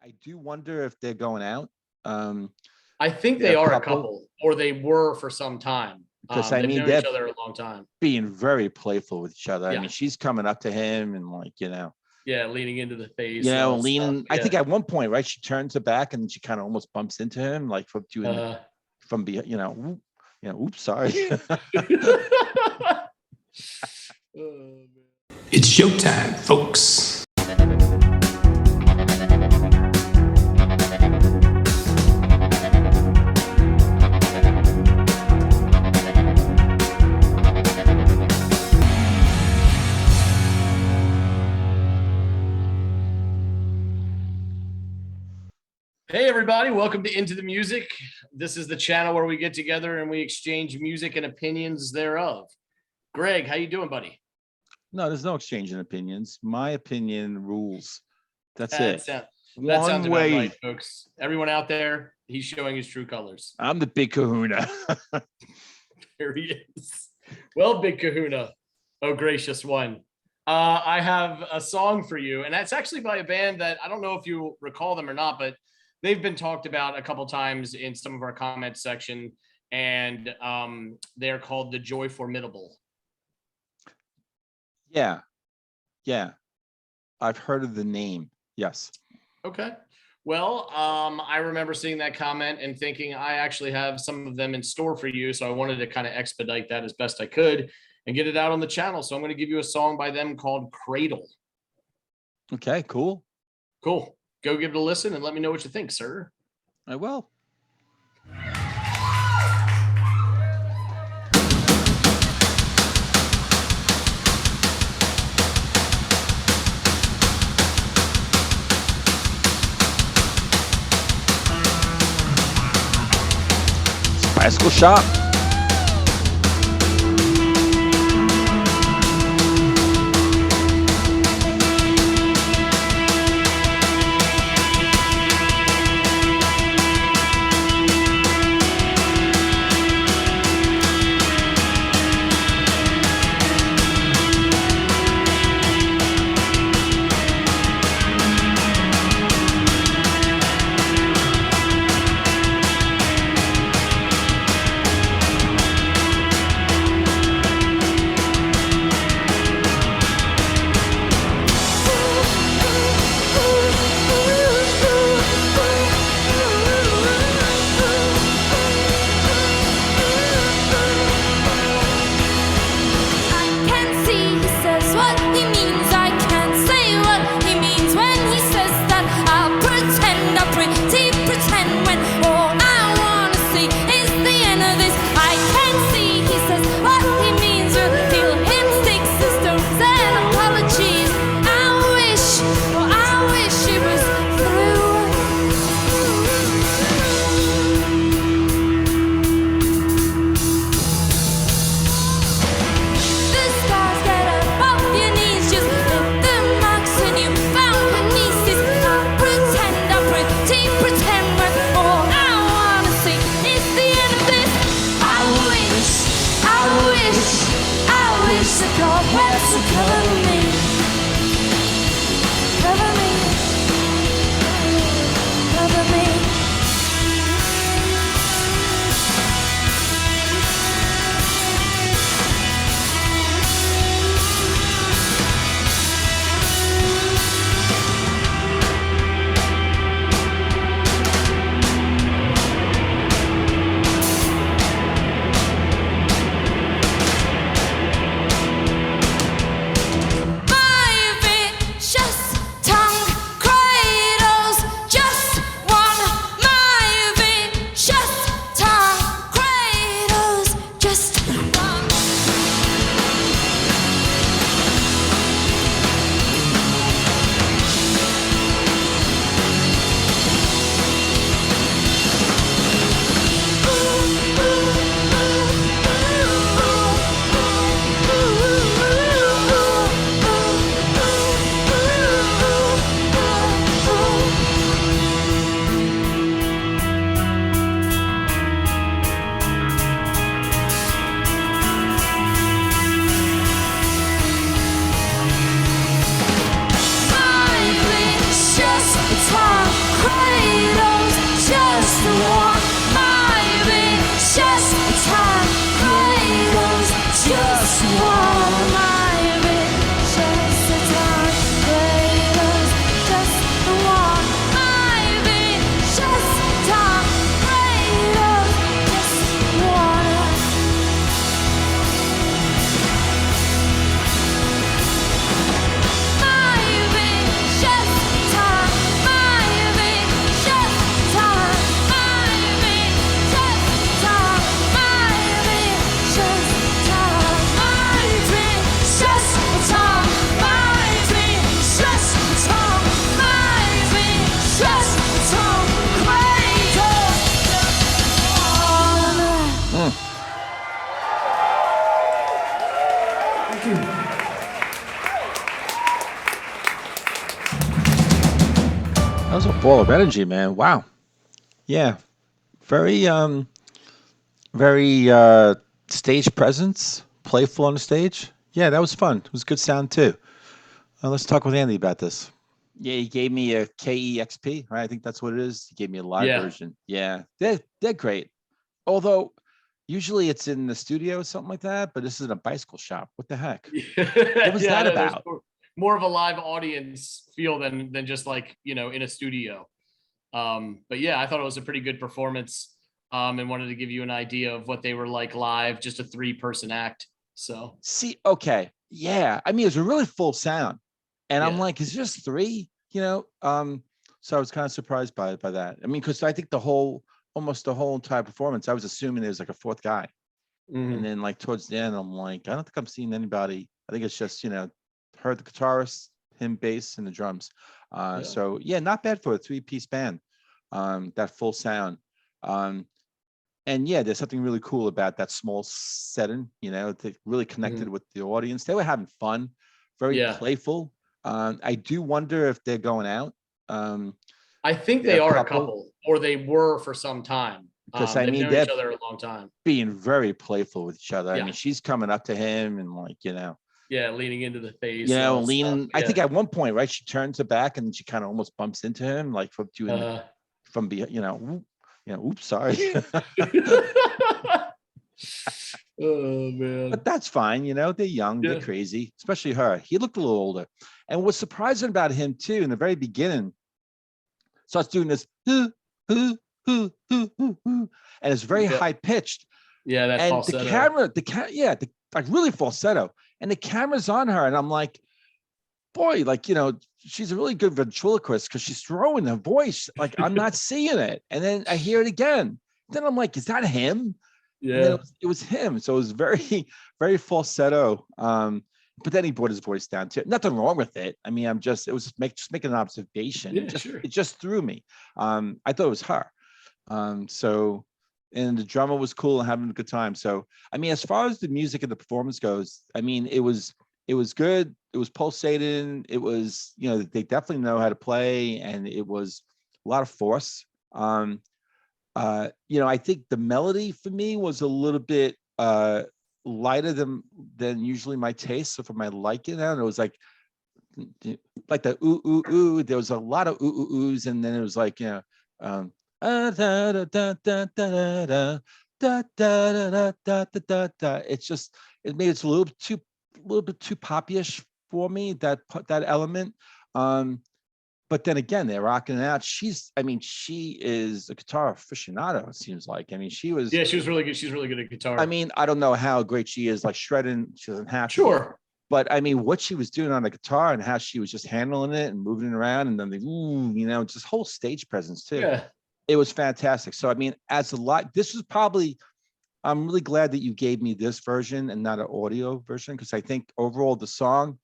I do wonder if they're going out. I think They're they a are a couple. couple, or they were for some time. Because I They've mean, known they're each other a long time. being very playful with each other. I Yeah. mean, she's coming up to him and Leaning into the face. leaning. Yeah. I think at one point, right, she turns her back and she kind of almost bumps into him, like from behind. Oops, sorry. It's showtime, folks. Hey everybody, welcome to Into the Music. This is the channel where we get together and we exchange music and opinions thereof. Greg, how you doing, buddy? No, there's no exchange in opinions. My opinion rules. That's it. That One sounds way, about right, folks. Everyone out there, he's showing his true colors. I'm the big kahuna. There he is. Well, big kahuna, oh gracious one. I have a song for you, and that's actually by a band that I don't know if you recall them or not, but they've been talked about a couple times in some of our comment section, and they're called the Joy Formidable. Yeah. I've heard of the name. Yes. Okay. Well, I remember seeing that comment and thinking I actually have some of them in store for you. So I wanted to kind of expedite that as best I could and get it out on the channel. So I'm going to give you a song by them called Cradle. Okay, cool. Cool. Go give it a listen and let me know what you think, sir. I will. Bicycle shop. That was a ball of energy, man. Wow. Yeah. Very very stage presence, playful on the stage. Yeah, that was fun. It was good sound too. Let's talk with Andy about this. Yeah, he gave me a KEXP, right? I think that's what it is. He gave me a live Yeah. version. Yeah, they're great. Although usually it's in the studio or something like that, but this is in a bicycle shop. What the heck? What was Yeah, that I know, there's about? more of a live audience feel than just like, in a studio. But yeah, I thought it was a pretty good performance. And wanted to give you an idea of what they were like live, just a 3-person act. So See, okay. Yeah. I mean, it was a really full sound. And I'm yeah. like, is it just 3? So I was kind of surprised by that. I mean, because I think almost the whole entire performance, I was assuming there was like a 4th guy. And then like towards the end, I'm like, I don't think I'm seeing anybody. I think it's just, her, the guitarist, him, bass, and the drums. Yeah. So yeah, not bad for a 3-piece band. That full sound. And yeah, there's something really cool about that small setting, that really connected with the audience. They were having fun, very Yeah. playful. I do wonder if they're going out. I think They're they are a couple, or they were for some time. Because I They've mean, known each they're other a long time. being very playful with each other. I Yeah. mean, she's coming up to him and like, Yeah, leaning into the face. And all that leaning. stuff. I Yeah. think at one point, right, she turns her back and she kind of almost bumps into him, like from doing from behind, oops, sorry. Oh man. But that's fine, they're young, they're crazy, especially her. He looked a little older. And what's surprising about him too, in the very beginning, starts doing this, and it's very high pitched. Yeah, that And falsetto. like really falsetto. And the camera's on her, and I'm like, boy, like, she's a really good ventriloquist because she's throwing her voice. Like, I'm not seeing it. And then I hear it again. Then I'm like, is that him? Yeah. And then it was him. So it was very, very falsetto. But then he brought his voice down too. Nothing wrong with it. I mean, it was just making an observation. Yeah, It just threw me. I thought it was her. And the drummer was cool and having a good time. So, I mean, as far as the music and the performance goes, I mean, it was good. It was pulsating. It was, they definitely know how to play, and it was a lot of force. I think the melody for me was a little bit lighter than usually my taste. So for my liking, it was like the ooh ooh ooh. There was a lot of ooh ooh oohs, and then it was like da da da da da da da da da da da da da. It's just it made it a little bit too poppyish for me. That element. But then again, they're rocking it out. She is a guitar aficionado, it seems like. I mean, she was really good. She's really good at guitar. I mean, I don't know how great she is, like shredding. She doesn't have to. Sure. But I mean, what she was doing on the guitar and how she was just handling it and moving it around, and then just whole stage presence too. Yeah. It was fantastic. So I mean, this was probably. I'm really glad that you gave me this version and not an audio version, because I think overall the song,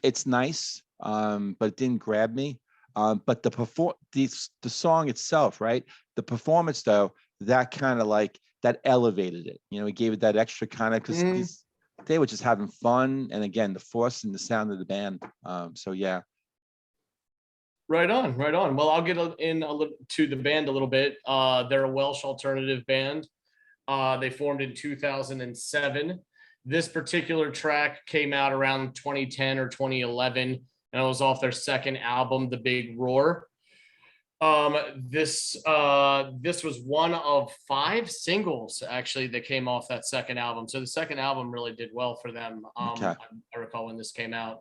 it's nice, but it didn't grab me. But the song itself, right? The performance though, that kind of like that elevated it. It gave it that extra kind of, because they were just having fun, and again, the force and the sound of the band. So yeah. Right on. Well, I'll get in a little to the band a little bit. They're a Welsh alternative band. They formed in 2007. This particular track came out around 2010 or 2011, and it was off their second album, The Big Roar. This was one of 5 singles actually that came off that second album. So the second album really did well for them. Okay. I recall when this came out.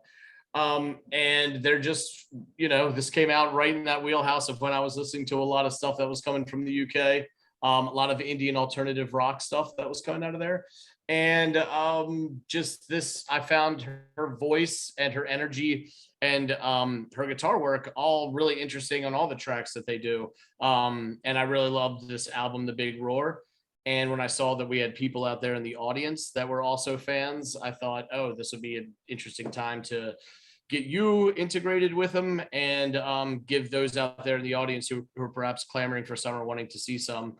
And they're just, this came out right in that wheelhouse of when I was listening to a lot of stuff that was coming from the UK. A lot of Indian alternative rock stuff that was coming out of there. And just this, I found her voice and her energy and her guitar work all really interesting on all the tracks that they do. And I really loved this album, The Big Roar. And when I saw that we had people out there in the audience that were also fans, I thought, oh, this would be an interesting time to get you integrated with them and give those out there in the audience who are perhaps clamoring for some or wanting to see some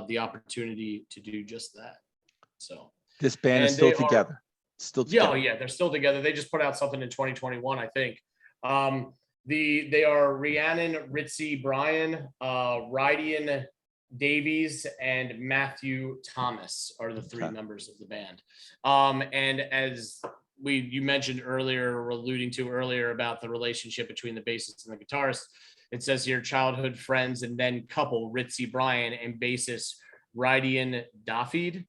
the opportunity to do just that. So this band is still together. Yeah, they're still together. They just put out something in 2021, I think. They are Rhiannon Ritzy Bryan, Rydian Davies, and Matthew Thomas are the three Okay. members of the band. And as you mentioned earlier, or alluding to earlier, about the relationship between the bassist and the guitarist, it says here childhood friends and then couple Ritzy Bryan and bassist Rydian Dafid,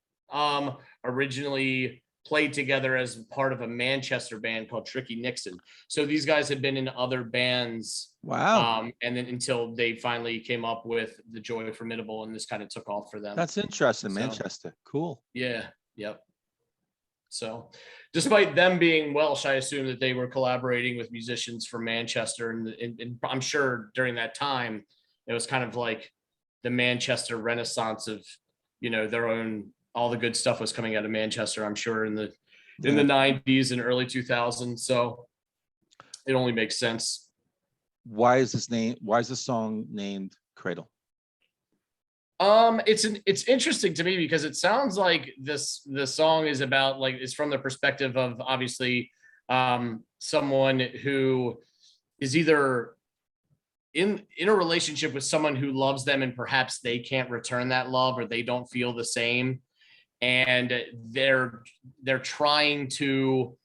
originally played together as part of a Manchester band called Tricky Nixon. So these guys had been in other bands. Wow. And then until they finally came up with the Joy Formidable, and this kind of took off for them. That's interesting. So, Manchester. Cool. Yeah. Yep. So despite them being Welsh, I assume that they were collaborating with musicians from Manchester. And I'm sure during that time, it was kind of like the Manchester Renaissance of, their own, all the good stuff was coming out of Manchester, I'm sure, in the 90s and early 2000s. So it only makes sense. Why is the song named Cradle? It's interesting to me because it sounds like the song is about, like, it's from the perspective of obviously someone who is either in a relationship with someone who loves them and perhaps they can't return that love, or they don't feel the same, and they're trying to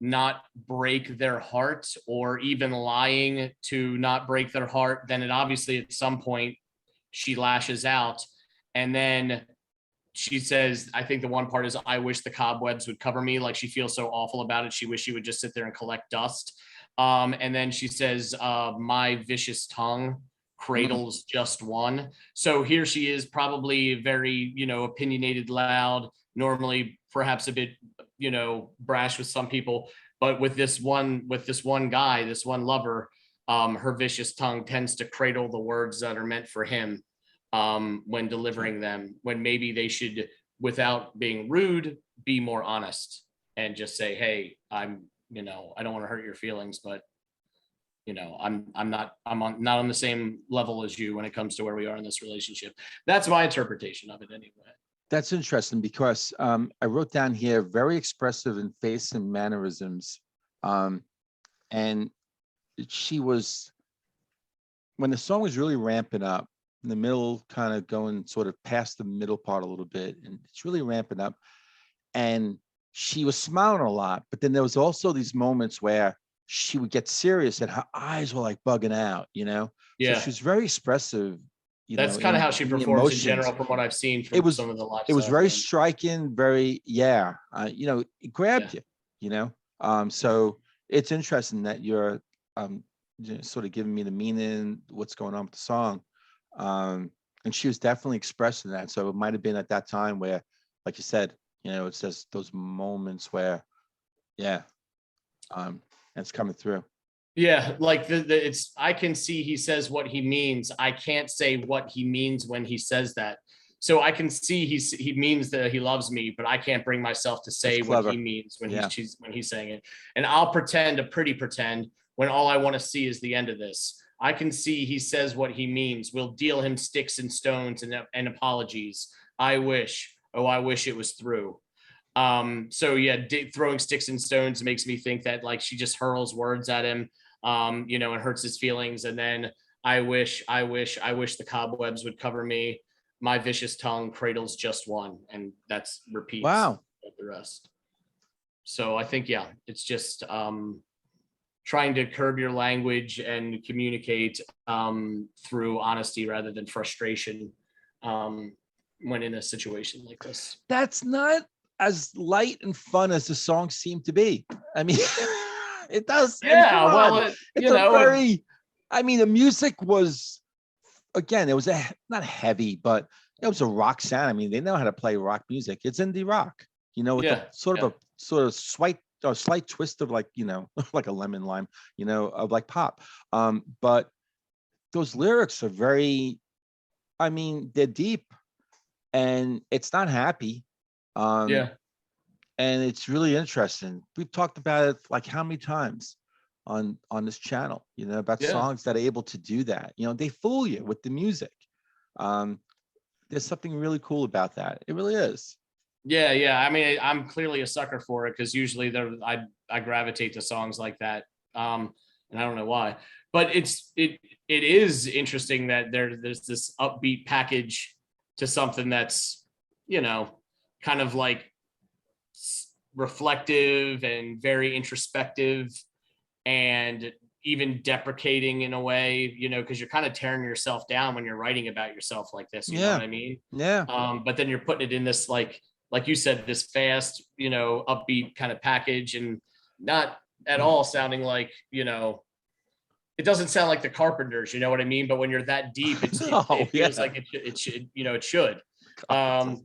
not break their heart, or even lying to not break their heart. Then it obviously at some point she lashes out, and then she says, I think the one part is, I wish the cobwebs would cover me. Like, she feels so awful about it. She wished she would just sit there and collect dust. And then she says, my vicious tongue cradles just one. So here she is, probably very, opinionated, loud, normally perhaps a bit, brash with some people, but with this one guy, this one lover, her vicious tongue tends to cradle the words that are meant for him, when delivering them, when maybe they should, without being rude, be more honest and just say, hey, I don't want to hurt your feelings, but I'm not on the same level as you when it comes to where we are in this relationship. That's my interpretation of it anyway. That's interesting because I wrote down here, very expressive in face and mannerisms. And she was, when the song was really ramping up, in the middle, kind of going sort of past the middle part a little bit, and it's really ramping up. And she was smiling a lot, but then there was also these moments where she would get serious and her eyes were like bugging out, Yeah. So she was very expressive. That's kind of how she performs in general, from what I've seen from some of the live. It was very striking, very, it grabbed you, so it's interesting that you're sort of giving me the meaning, what's going on with the song. And she was definitely expressing that. So it might have been at that time where, like you said, it's just those moments where, it's coming through. Yeah, like it's, I can see he says what he means. I can't say what he means when he says that. So I can see he means that he loves me, but I can't bring myself to say what he means when he's saying it. And I'll pretend when all I want to see is the end of this. I can see he says what he means. We'll deal him sticks and stones and apologies. I wish it was through. So yeah, throwing sticks and stones makes me think that, like, she just hurls words at him, and hurts his feelings. And then I wish the cobwebs would cover me. My vicious tongue cradles just one, and that's repeats. Wow. The rest. So I think, it's just trying to curb your language and communicate through honesty rather than frustration when in a situation like this. That's not as light and fun as the song seemed to be. I mean, it does. Yeah, well, the music was, again, it was not heavy, but it was a rock sound. I mean, they know how to play rock music. It's indie rock, with a sort of slight twist of, like, like a lemon lime, of like pop. But those lyrics are very, they're deep, and it's not happy. And it's really interesting. We've talked about it like how many times on this channel, about songs that are able to do that. They fool you with the music. There's something really cool about that. It really is. Yeah. I mean, I'm clearly a sucker for it, because usually I gravitate to songs like that. and I don't know why. But it is interesting that there's this upbeat package to something that's, you know, kind of like reflective and very introspective and even deprecating in a way, you know, because you're kind of tearing yourself down when you're writing about yourself like this. You know what I mean? Yeah. But then you're putting it in this, like you said, this fast, you know, upbeat kind of package, and not at all sounding like, you know, it doesn't sound like the Carpenters, you know what I mean? But when you're that deep, it feels like it should, you know, it should. Long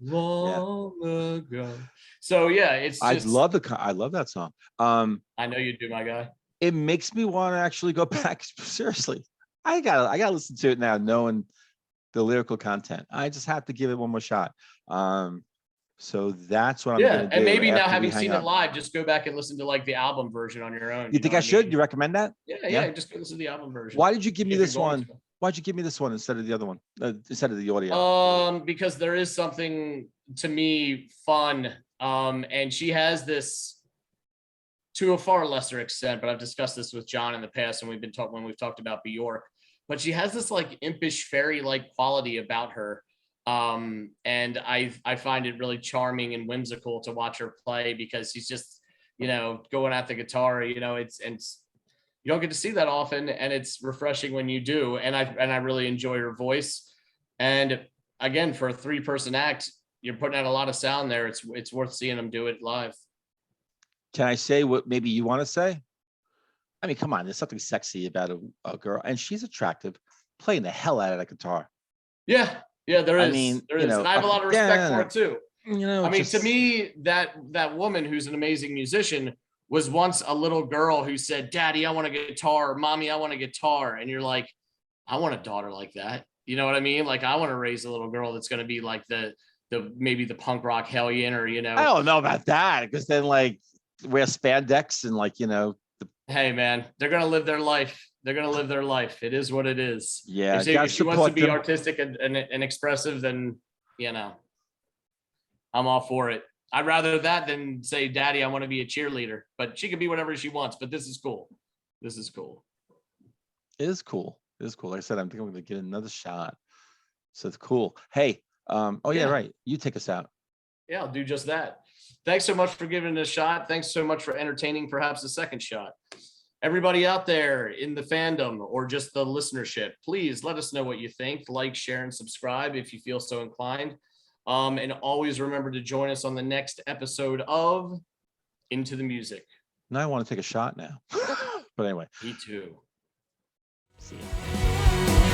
ago. So yeah, it's just, I love that song. I know you do, my guy. It makes me want to actually go back. Seriously, I gotta listen to it now, knowing the lyrical content. I just have to give it one more shot. So that's what I'm gonna do. And maybe now, after we having hang seen up. it live, just go back and listen to like the album version on your own. You think know I what should? mean? You recommend that? Yeah, just go listen to the album version. Why did you give me if you're this going one? to. Why'd you give me this one instead of the other one? Instead of the audio? Because there is something to me fun. And she has this, to a far lesser extent, but I've discussed this with John in the past, and when we've talked about Bjork, but she has this like impish fairy-like quality about her. And I find it really charming and whimsical to watch her play, because she's just, you know, going at the guitar, you know, it's you don't get to see that often, and it's refreshing when you do. And I really enjoy her voice. And again, for a 3-person act, you're putting out a lot of sound there. It's worth seeing them do it live. Can I say what maybe you want to say? I mean, come on, there's something sexy about a girl, and she's attractive, playing the hell out of that guitar. Yeah, there is. I mean, there is, and I have a lot of respect for it too. You know, I mean, to me, that woman who's an amazing musician was once a little girl who said, "Daddy, I want a guitar," "Mommy, I want a guitar," and you're like, I want a daughter like that. You know what I mean? Like, I want to raise a little girl that's going to be like the maybe the punk rock hellion, or, you know. I don't know about that, because then like wear spandex and like, you know. Hey man, they're going to live their life. They're going to live their life. It is what it is. Yeah. If she wants to be artistic and expressive, then, you know, I'm all for it. I'd rather that than say, "Daddy, I want to be a cheerleader," but she can be whatever she wants. But this is cool. This is cool. It is cool. It is cool. Like I said, I'm thinking I'm going to get another shot. So it's cool. Hey, yeah, right. You take us out. Yeah, I'll do just that. Thanks so much for giving it a shot. Thanks so much for entertaining perhaps a second shot. Everybody out there in the fandom or just the listenership, please let us know what you think. Like, share, and subscribe if you feel so inclined. And always remember to join us on the next episode of Into the Music. Now I want to take a shot now. But anyway. Me too. See ya.